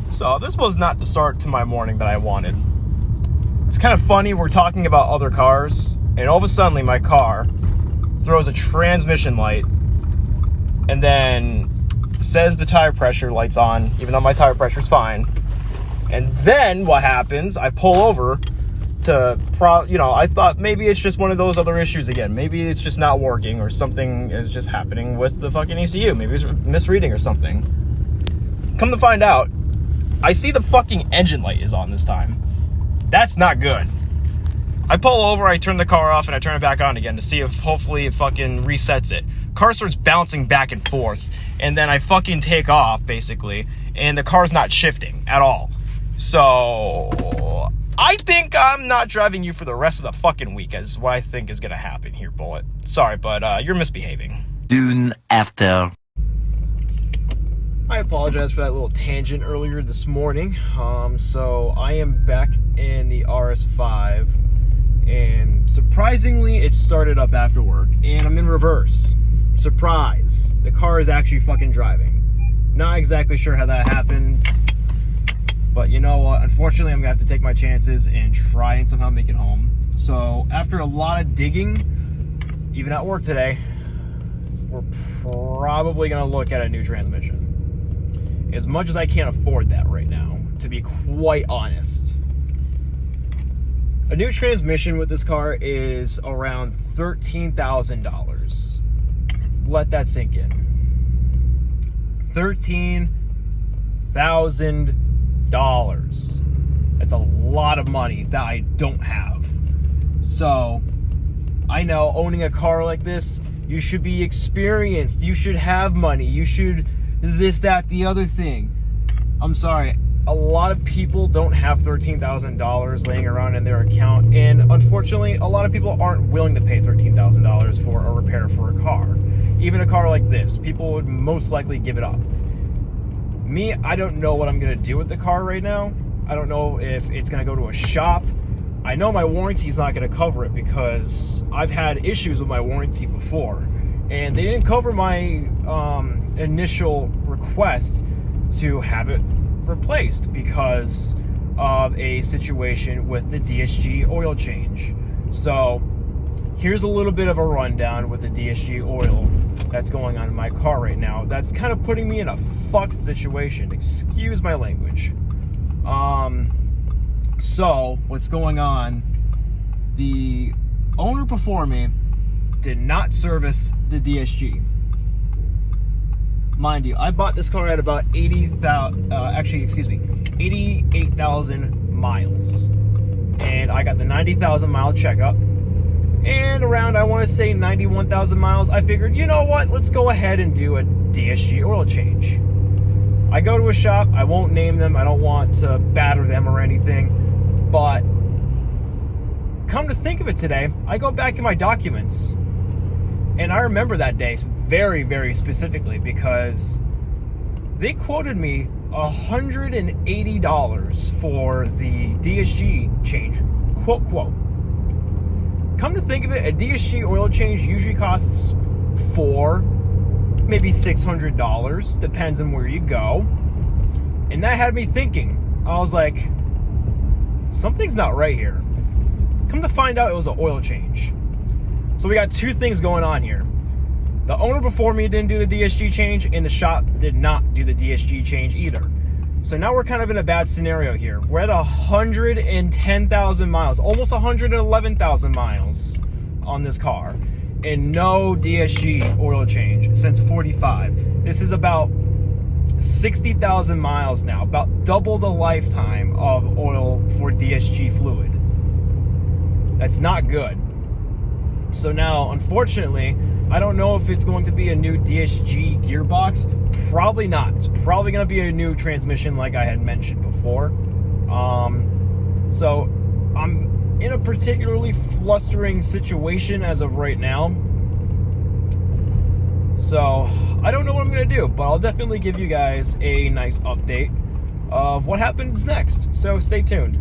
So this was not the start to my morning that I wanted. It's kind of funny, we're talking about other cars, and all of a sudden my car throws a transmission light and then says the tire pressure light's on, even though my tire pressure's fine. And then what happens, I pull over to, I thought maybe it's just one of those other issues again. Maybe it's just not working or something is just happening with the fucking ECU. Maybe it's misreading or something. Come to find out, I see the fucking engine light is on this time. That's not good. I pull over, I turn the car off, and I turn it back on again to see if hopefully it fucking resets it. Car starts bouncing back and forth, and then I fucking take off, basically, and the car's not shifting at all. So I think I'm not driving you for the rest of the fucking week, is what I think is going to happen here, Bullet. Sorry, but you're misbehaving. Soon after. I apologize for that little tangent earlier this morning. So I am back in the RS5, and surprisingly, it started up after work, and I'm in reverse. Surprise! The car is actually fucking driving. Not exactly sure how that happened, but you know what? Unfortunately, I'm gonna have to take my chances and try and somehow make it home. So after a lot of digging, even at work today, we're probably gonna look at a new transmission. As much as I can't afford that right now, to be quite honest. A new transmission with this car is around $13,000. Let that sink in. $13,000. That's a lot of money that I don't have. So, I know owning a car like this, you should be experienced. You should have money. You should this, that, the other thing. I'm sorry. A lot of people don't have $13,000 laying around in their account, and unfortunately, a lot of people aren't willing to pay $13,000 for a repair for a car. Even a car like this, people would most likely give it up. Me, I don't know what I'm going to do with the car right now. I don't know if it's going to go to a shop. I know my warranty is not going to cover it because I've had issues with my warranty before, and they didn't cover my initial request to have it replaced because of a situation with the DSG oil change. So here's a little bit of a rundown with the DSG oil that's going on in my car right now. That's kind of putting me in a fucked situation. Excuse my language. So what's going on, the owner before me did not service the DSG. Mind you, I bought this car at about 88,000 miles. And I got the 90,000 mile checkup. And around, I want to say 91,000 miles, I figured, you know what, let's go ahead and do a DSG oil change. I go to a shop, I won't name them, I don't want to batter them or anything, but come to think of it today, I go back in my documents, and I remember that day very, very specifically because they quoted me $180 for the DSG change, quote. Come to think of it, a DSG oil change usually costs $400, maybe $600, depends on where you go. And that had me thinking. I was like, something's not right here. Come to find out, it was an oil change. So we got two things going on here. The owner before me didn't do the DSG change, and the shop did not do the DSG change either. So now we're kind of in a bad scenario here. We're at 110,000 miles, almost 111,000 miles on this car, and no DSG oil change since 45. This is about 60,000 miles now, about double the lifetime of oil for DSG fluid. That's not good. So now, unfortunately, I don't know if it's going to be a new DSG gearbox. Probably not. It's probably going to be a new transmission like I had mentioned before. So I'm in a particularly flustering situation as of right now. So I don't know what I'm going to do, but I'll definitely give you guys a nice update of what happens next. So stay tuned.